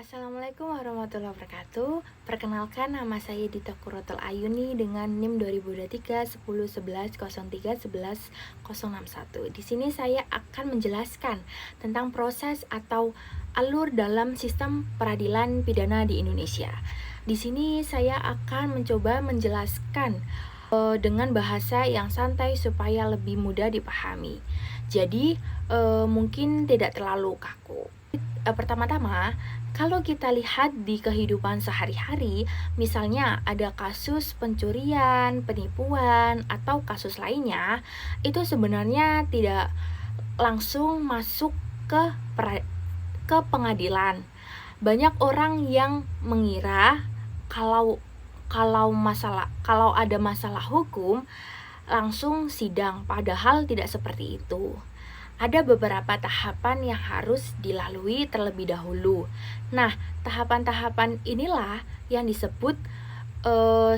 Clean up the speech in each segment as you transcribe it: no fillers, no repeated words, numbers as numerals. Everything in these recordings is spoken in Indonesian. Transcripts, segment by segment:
Assalamualaikum warahmatullahi wabarakatuh. Perkenalkan, nama saya Dita Qurratul Ayuni dengan NIM 2023 10 11 03 11 061. Di sini saya akan menjelaskan tentang proses atau alur dalam sistem peradilan pidana di Indonesia. Di sini saya akan mencoba menjelaskan dengan bahasa yang santai supaya lebih mudah dipahami. Jadi mungkin tidak terlalu kaku. Pertama-tama, kalau kita lihat di kehidupan sehari-hari, misalnya ada kasus pencurian, penipuan, atau kasus lainnya, itu sebenarnya tidak langsung masuk ke pengadilan. Banyak orang yang mengira kalau ada masalah hukum langsung sidang, padahal tidak seperti itu. Ada beberapa tahapan yang harus dilalui terlebih dahulu. Nah, tahapan-tahapan inilah yang disebut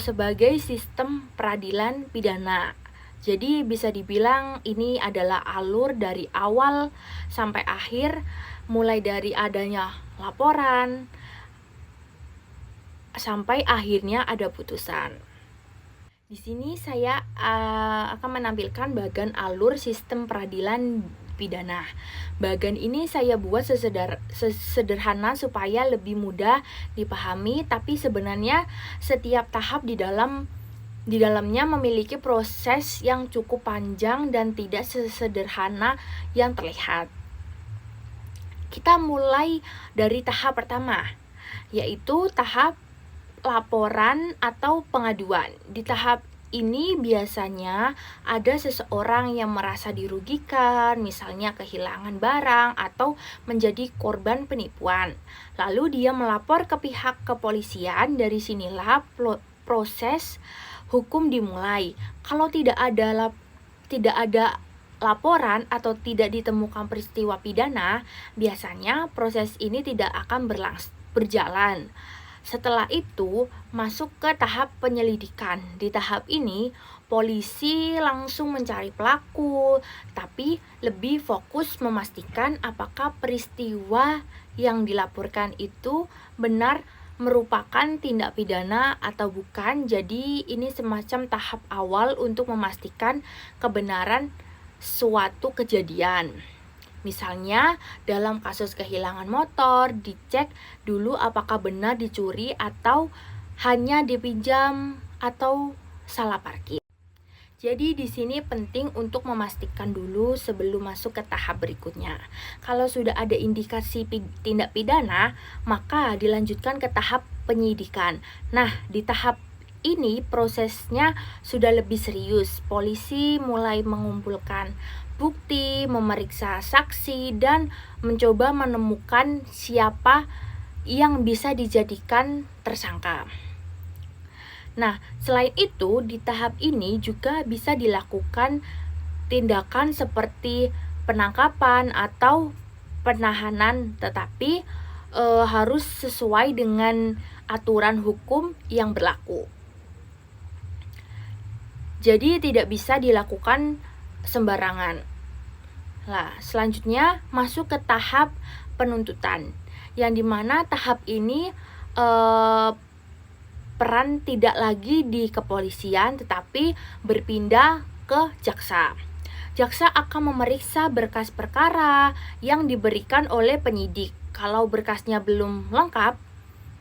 sebagai sistem peradilan pidana. Jadi bisa dibilang ini adalah alur dari awal sampai akhir, mulai dari adanya laporan sampai akhirnya ada putusan. Di sini saya akan menampilkan bagan alur sistem peradilan pidana. Bagan ini saya buat sederhana supaya lebih mudah dipahami, tapi sebenarnya setiap tahap di dalamnya memiliki proses yang cukup panjang dan tidak sesederhana yang terlihat. Kita mulai dari tahap pertama, yaitu tahap laporan atau pengaduan. Di tahap ini biasanya ada seseorang yang merasa dirugikan, misalnya kehilangan barang atau menjadi korban penipuan. Lalu dia melapor ke pihak kepolisian. Dari sinilah proses hukum dimulai. Kalau tidak ada laporan atau tidak ditemukan peristiwa pidana, biasanya proses ini tidak akan berjalan. Setelah itu, masuk ke tahap penyelidikan. Di tahap ini, polisi langsung mencari pelaku, tapi lebih fokus memastikan apakah peristiwa yang dilaporkan itu benar merupakan tindak pidana atau bukan. Jadi, ini semacam tahap awal untuk memastikan kebenaran suatu kejadian. Misalnya dalam kasus kehilangan motor, dicek dulu apakah benar dicuri atau hanya dipinjam atau salah parkir. Jadi di sini penting untuk memastikan dulu sebelum masuk ke tahap berikutnya. Kalau sudah ada indikasi tindak pidana, maka dilanjutkan ke tahap penyidikan. Nah, di tahap ini prosesnya sudah lebih serius. Polisi mulai mengumpulkan bukti, memeriksa saksi, dan mencoba menemukan siapa yang bisa dijadikan tersangka. Nah, selain itu, di tahap ini juga bisa dilakukan tindakan seperti penangkapan atau penahanan, tetapi harus sesuai dengan aturan hukum yang berlaku. Jadi tidak bisa dilakukan sembarangan. Nah, selanjutnya masuk ke tahap penuntutan, yang dimana tahap ini peran tidak lagi di kepolisian tetapi berpindah ke jaksa. Jaksa akan memeriksa berkas perkara yang diberikan oleh penyidik. Kalau berkasnya belum lengkap,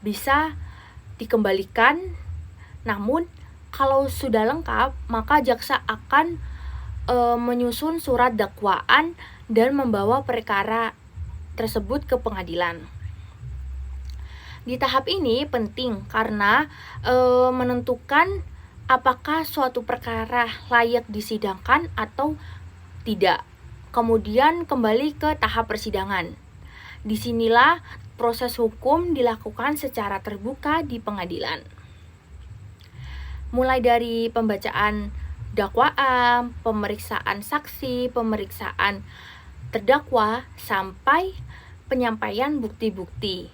bisa dikembalikan. Namun kalau sudah lengkap, maka jaksa akan menyusun surat dakwaan dan membawa perkara tersebut ke pengadilan. Di tahap ini penting karena menentukan apakah suatu perkara layak disidangkan atau tidak. Kemudian kembali ke tahap persidangan. Disinilah proses hukum dilakukan secara terbuka di pengadilan. Mulai dari pembacaan dakwaan, pemeriksaan saksi, pemeriksaan terdakwa, sampai penyampaian bukti-bukti.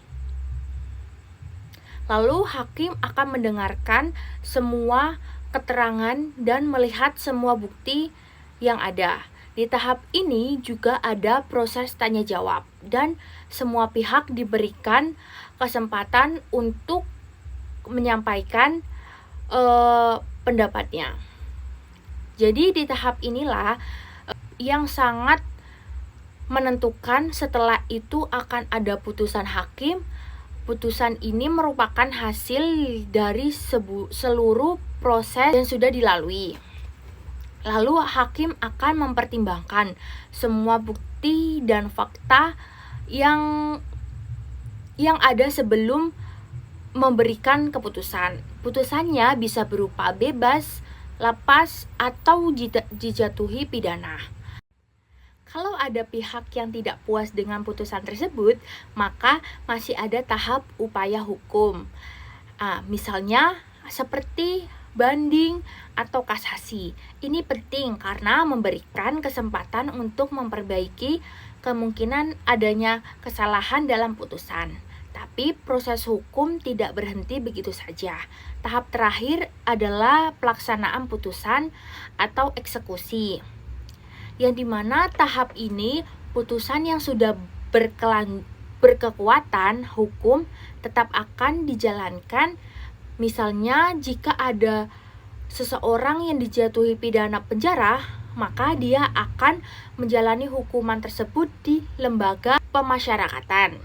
Lalu hakim akan mendengarkan semua keterangan dan melihat semua bukti yang ada. Di tahap ini juga ada proses tanya jawab dan semua pihak diberikan kesempatan untuk menyampaikan pendapatnya. Jadi di tahap inilah yang sangat menentukan. Setelah itu akan ada putusan hakim. Putusan ini merupakan hasil dari seluruh proses yang sudah dilalui. Lalu hakim akan mempertimbangkan semua bukti dan fakta yang ada sebelum memberikan keputusan. Putusannya bisa berupa bebas, lepas, atau dijatuhi pidana. Kalau ada pihak yang tidak puas dengan putusan tersebut, maka masih ada tahap upaya hukum. Misalnya seperti banding atau kasasi. Ini penting karena memberikan kesempatan untuk memperbaiki kemungkinan adanya kesalahan dalam putusan. Tapi proses hukum tidak berhenti begitu saja. Tahap terakhir adalah pelaksanaan putusan atau eksekusi, yang dimana tahap ini putusan yang sudah berkekuatan hukum tetap akan dijalankan. Misalnya jika ada seseorang yang dijatuhi pidana penjara, maka dia akan menjalani hukuman tersebut di lembaga pemasyarakatan.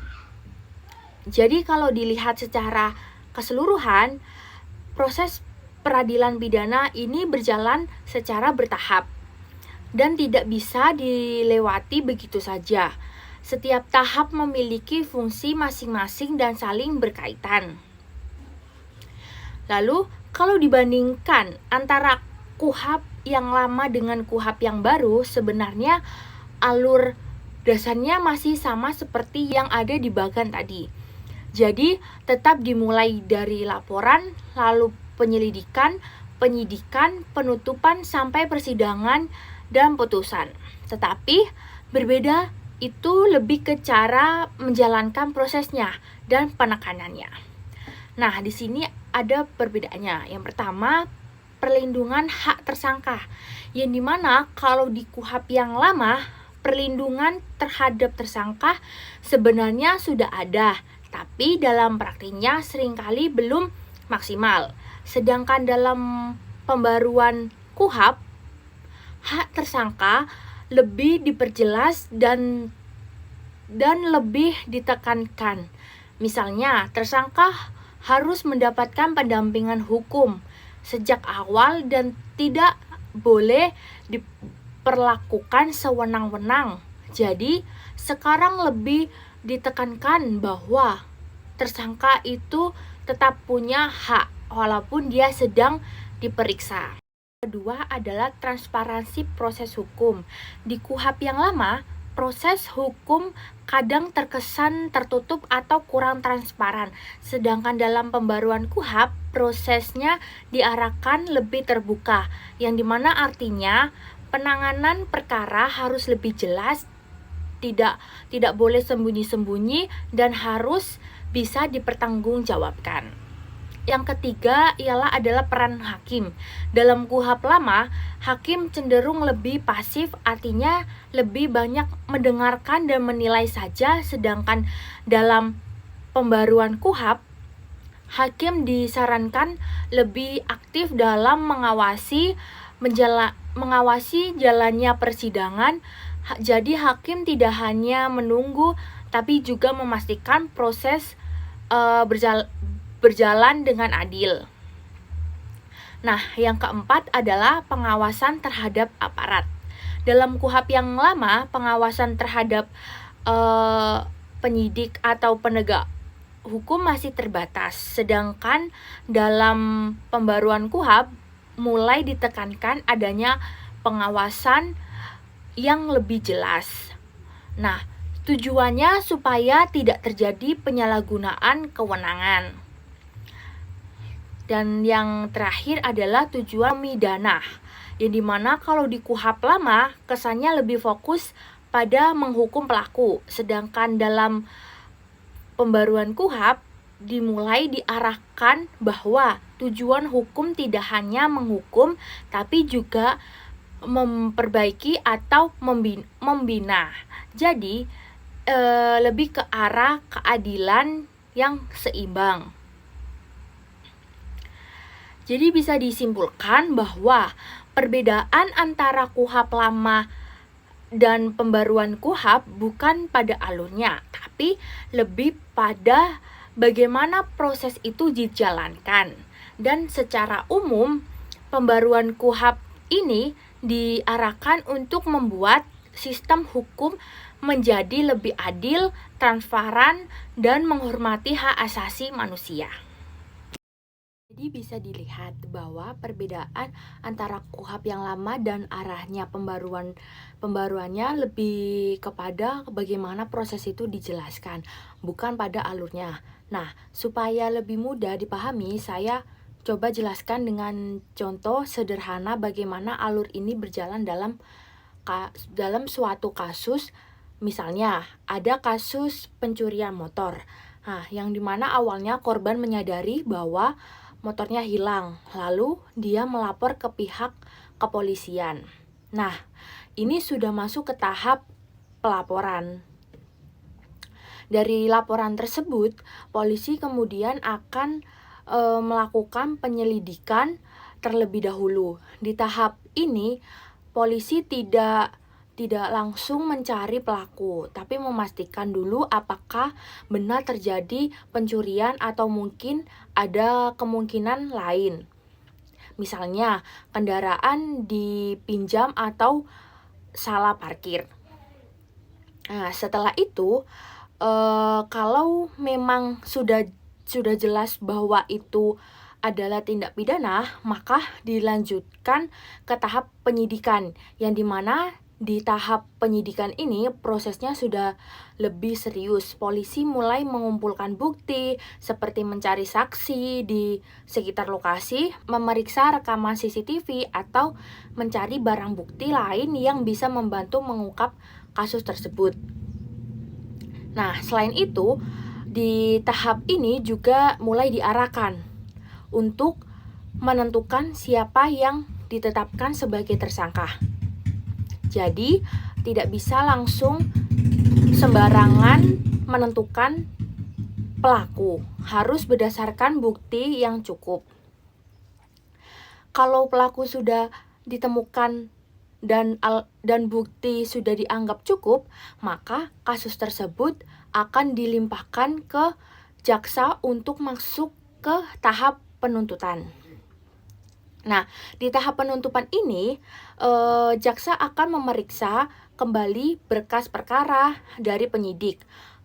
Jadi kalau dilihat secara keseluruhan, proses peradilan pidana ini berjalan secara bertahap dan tidak bisa dilewati begitu saja. Setiap tahap memiliki fungsi masing-masing dan saling berkaitan. Lalu, kalau dibandingkan antara KUHP yang lama dengan KUHP yang baru, sebenarnya alur dasarnya masih sama seperti yang ada di bagan tadi. Jadi, tetap dimulai dari laporan, lalu penyelidikan, penyidikan, penutupan, sampai persidangan dan putusan. Tetapi berbeda itu lebih ke cara menjalankan prosesnya dan penekanannya. Nah, di sini ada perbedaannya. Yang pertama, perlindungan hak tersangka, yang dimana kalau di KUHP yang lama, perlindungan terhadap tersangka sebenarnya sudah ada, tapi dalam praktiknya seringkali belum maksimal. Sedangkan dalam pembaruan KUHP, hak tersangka lebih diperjelas dan lebih ditekankan. Misalnya, tersangka harus mendapatkan pendampingan hukum sejak awal dan tidak boleh diperlakukan sewenang-wenang. Jadi, sekarang lebih ditekankan bahwa tersangka itu tetap punya hak walaupun dia sedang diperiksa. Kedua adalah transparansi proses hukum. Di KUHP yang lama, proses hukum kadang terkesan tertutup atau kurang transparan. Sedangkan dalam pembaruan KUHP, prosesnya diarahkan lebih terbuka, yang dimana artinya penanganan perkara harus lebih jelas, tidak boleh sembunyi-sembunyi, dan harus bisa dipertanggungjawabkan. Yang ketiga adalah peran hakim. Dalam KUHP lama, hakim cenderung lebih pasif, artinya lebih banyak mendengarkan dan menilai saja. Sedangkan dalam pembaruan KUHP, hakim disarankan lebih aktif dalam mengawasi jalannya persidangan. Jadi hakim tidak hanya menunggu, tapi juga memastikan proses berjalan dengan adil. Nah, yang keempat adalah pengawasan terhadap aparat. Dalam KUHP yang lama, pengawasan terhadap penyidik atau penegak hukum masih terbatas. Sedangkan dalam pembaruan KUHP mulai ditekankan adanya pengawasan yang lebih jelas. Nah, tujuannya supaya tidak terjadi penyalahgunaan kewenangan. Dan yang terakhir adalah tujuan pidana, yang dimana kalau di KUHP lama kesannya lebih fokus pada menghukum pelaku, sedangkan dalam pembaruan KUHP dimulai diarahkan bahwa tujuan hukum tidak hanya menghukum, tapi juga memperbaiki atau membina. Jadi lebih ke arah keadilan yang seimbang. Jadi bisa disimpulkan bahwa perbedaan antara KUHP lama dan pembaruan KUHP bukan pada alurnya, tapi lebih pada bagaimana proses itu dijalankan. Dan secara umum, pembaruan KUHP ini diarahkan untuk membuat sistem hukum menjadi lebih adil, transparan, dan menghormati hak asasi manusia. Jadi bisa dilihat bahwa perbedaan antara KUHP yang lama dan arahnya pembaruannya lebih kepada bagaimana proses itu dijelaskan, bukan pada alurnya. Nah, supaya lebih mudah dipahami, saya coba jelaskan dengan contoh sederhana bagaimana alur ini berjalan dalam suatu kasus. Misalnya, ada kasus pencurian motor. Nah, yang dimana awalnya korban menyadari bahwa motornya hilang, lalu dia melapor ke pihak kepolisian. Nah, ini sudah masuk ke tahap pelaporan. Dari laporan tersebut, polisi kemudian akan melakukan penyelidikan terlebih dahulu. Di tahap ini, polisi tidak langsung mencari pelaku, tapi memastikan dulu apakah benar terjadi pencurian atau mungkin ada kemungkinan lain. Misalnya, kendaraan dipinjam atau salah parkir. Nah, setelah itu, kalau memang sudah jelas bahwa itu adalah tindak pidana, maka dilanjutkan ke tahap penyidikan, yang dimana di tahap penyidikan ini prosesnya sudah lebih serius. Polisi mulai mengumpulkan bukti seperti mencari saksi di sekitar lokasi, memeriksa rekaman CCTV, atau mencari barang bukti lain yang bisa membantu mengungkap kasus tersebut. Nah, selain itu, di tahap ini juga mulai diarahkan untuk menentukan siapa yang ditetapkan sebagai tersangka. Jadi, tidak bisa langsung sembarangan menentukan pelaku, harus berdasarkan bukti yang cukup. Kalau pelaku sudah ditemukan dan bukti sudah dianggap cukup, maka kasus tersebut akan dilimpahkan ke jaksa untuk masuk ke tahap penuntutan. Nah, di tahap penuntutan ini, jaksa akan memeriksa kembali berkas perkara dari penyidik.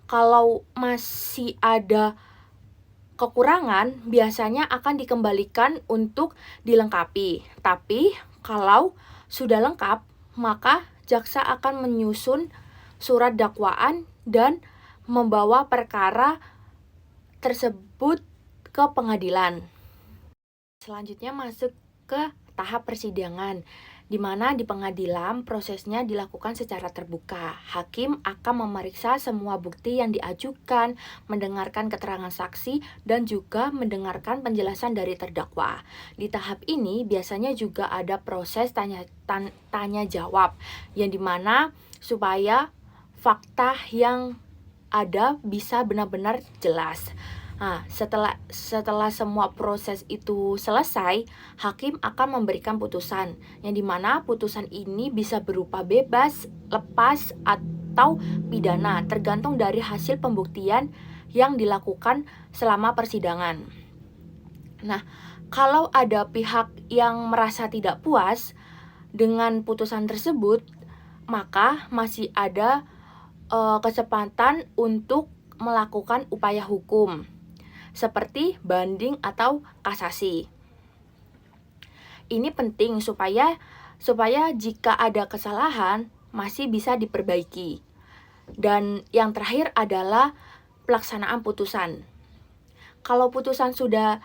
Kalau masih ada kekurangan, biasanya akan dikembalikan untuk dilengkapi. Tapi, kalau sudah lengkap, maka jaksa akan menyusun surat dakwaan dan membawa perkara tersebut ke pengadilan. Selanjutnya masuk ke tahap persidangan, di mana di pengadilan prosesnya dilakukan secara terbuka. Hakim akan memeriksa semua bukti yang diajukan, mendengarkan keterangan saksi, dan juga mendengarkan penjelasan dari terdakwa. Di tahap ini biasanya juga ada proses tanya jawab, yang dimana supaya fakta yang ada bisa benar-benar jelas. Nah, setelah semua proses itu selesai, hakim akan memberikan putusan, yang dimana putusan ini bisa berupa bebas, lepas, atau pidana, tergantung dari hasil pembuktian yang dilakukan selama persidangan. Nah, kalau ada pihak yang merasa tidak puas dengan putusan tersebut, maka masih ada kesempatan untuk melakukan upaya hukum, seperti banding atau kasasi. Ini penting supaya jika ada kesalahan masih bisa diperbaiki. Dan yang terakhir adalah pelaksanaan putusan. Kalau putusan sudah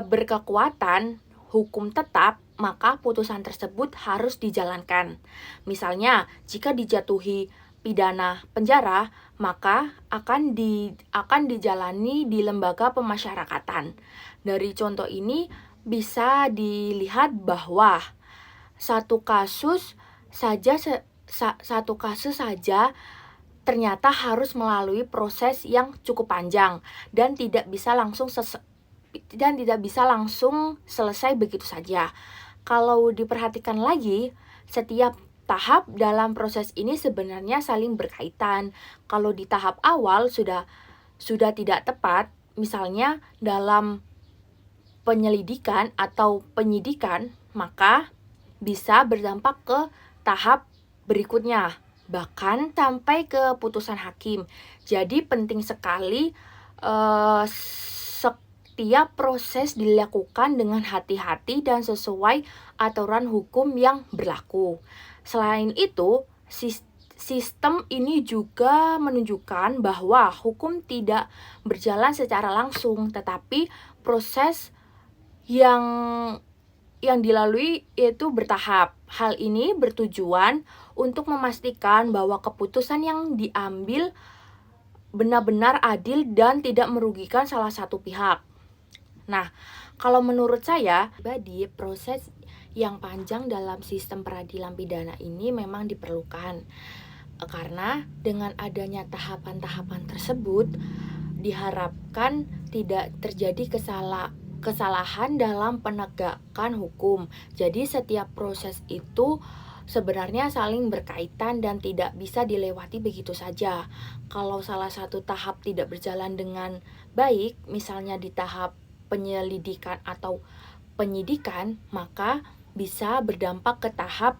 berkekuatan hukum tetap, maka putusan tersebut harus dijalankan. Misalnya, jika dijatuhi pidana penjara, maka akan dijalani di lembaga pemasyarakatan. Dari contoh ini bisa dilihat bahwa satu kasus saja satu kasus saja ternyata harus melalui proses yang cukup panjang dan tidak bisa langsung selesai begitu saja. Kalau diperhatikan lagi, setiap tahap dalam proses ini sebenarnya saling berkaitan. Kalau di tahap awal sudah tidak tepat, misalnya dalam penyelidikan atau penyidikan, maka bisa berdampak ke tahap berikutnya, bahkan sampai ke putusan hakim. Jadi penting sekali setiap proses dilakukan dengan hati-hati dan sesuai aturan hukum yang berlaku. Selain itu, sistem ini juga menunjukkan bahwa hukum tidak berjalan secara langsung, tetapi proses yang dilalui yaitu bertahap. Hal ini bertujuan untuk memastikan bahwa keputusan yang diambil benar-benar adil dan tidak merugikan salah satu pihak. Nah, kalau menurut saya, proses yang panjang dalam sistem peradilan pidana ini memang diperlukan. Karena dengan adanya tahapan-tahapan tersebut, diharapkan tidak terjadi kesalahan dalam penegakan hukum. Jadi setiap proses itu sebenarnya saling berkaitan dan tidak bisa dilewati begitu saja. Kalau salah satu tahap tidak berjalan dengan baik, misalnya di tahap penyelidikan atau penyidikan, maka bisa berdampak ke tahap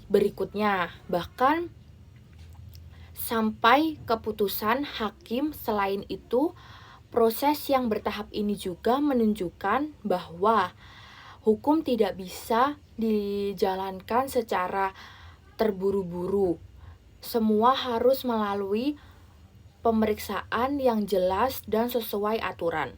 berikutnya, bahkan sampai keputusan hakim. Selain itu, proses yang bertahap ini juga menunjukkan bahwa hukum tidak bisa dijalankan secara terburu-buru. Semua harus melalui pemeriksaan yang jelas dan sesuai aturan.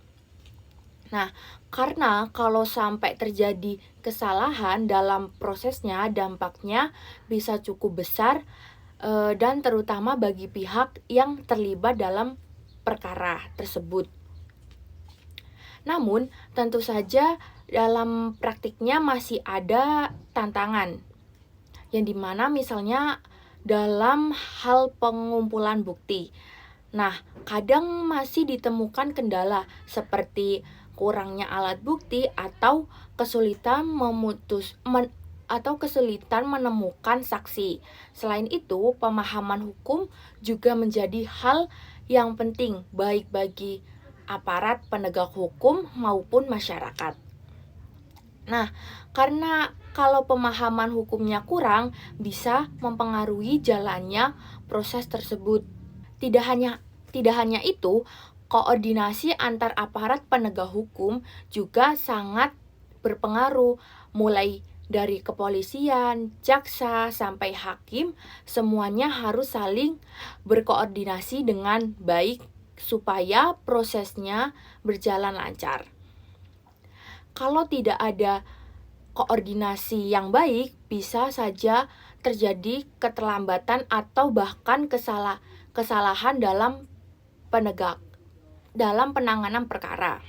Nah, karena kalau sampai terjadi kesalahan dalam prosesnya, dampaknya bisa cukup besar dan terutama bagi pihak yang terlibat dalam perkara tersebut. Namun, tentu saja dalam praktiknya masih ada tantangan, yang dimana misalnya dalam hal pengumpulan bukti. Nah, kadang masih ditemukan kendala seperti kurangnya alat bukti atau kesulitan menemukan saksi. Selain itu, pemahaman hukum juga menjadi hal yang penting baik bagi aparat penegak hukum maupun masyarakat. Nah, karena kalau pemahaman hukumnya kurang, bisa mempengaruhi jalannya proses tersebut. Tidak hanya itu, koordinasi antar aparat penegak hukum juga sangat berpengaruh, mulai dari kepolisian, jaksa, sampai hakim, semuanya harus saling berkoordinasi dengan baik supaya prosesnya berjalan lancar. Kalau tidak ada koordinasi yang baik, bisa saja terjadi keterlambatan atau bahkan kesalahan dalam penanganan perkara.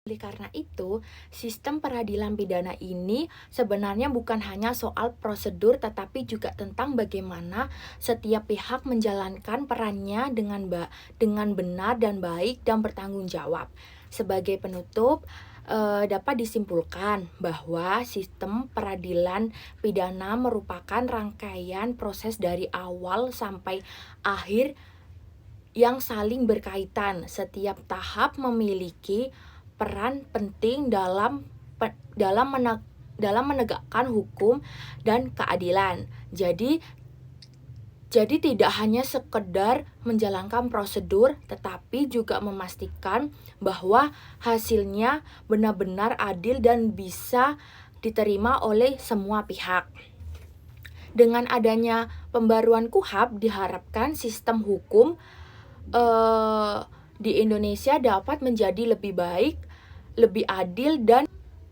Oleh karena itu, sistem peradilan pidana ini sebenarnya bukan hanya soal prosedur, tetapi juga tentang bagaimana setiap pihak menjalankan perannya dengan benar dan baik dan bertanggung jawab. Sebagai penutup, dapat disimpulkan bahwa sistem peradilan pidana merupakan rangkaian proses dari awal sampai akhir yang saling berkaitan. Setiap tahap memiliki peran penting dalam menegakkan hukum dan keadilan. Jadi tidak hanya sekedar menjalankan prosedur, tetapi juga memastikan bahwa hasilnya benar-benar adil dan bisa diterima oleh semua pihak. Dengan adanya pembaruan KUHP, diharapkan sistem hukum di Indonesia dapat menjadi lebih baik, lebih adil, dan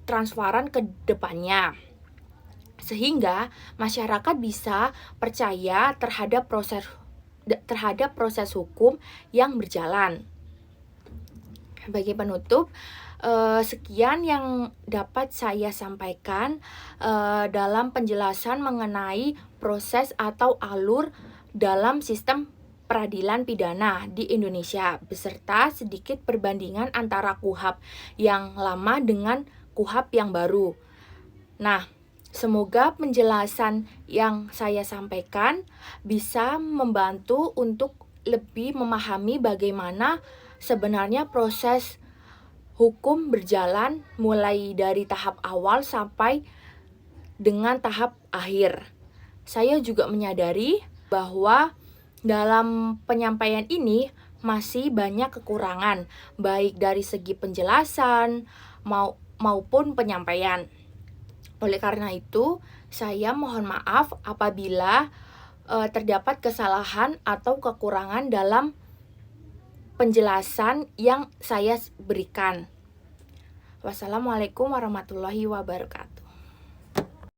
transparan ke depannya, sehingga masyarakat bisa percaya terhadap proses hukum yang berjalan. Sebagai penutup, sekian yang dapat saya sampaikan dalam penjelasan mengenai proses atau alur dalam sistem peradilan pidana di Indonesia, beserta sedikit perbandingan antara KUHP yang lama dengan KUHP yang baru. Nah, semoga penjelasan yang saya sampaikan bisa membantu untuk lebih memahami bagaimana sebenarnya proses hukum berjalan mulai dari tahap awal sampai dengan tahap akhir. Saya juga menyadari bahwa dalam penyampaian ini masih banyak kekurangan, baik dari segi penjelasan maupun penyampaian. Oleh karena itu, saya mohon maaf apabila terdapat kesalahan atau kekurangan dalam penjelasan yang saya berikan. Wassalamualaikum warahmatullahi wabarakatuh.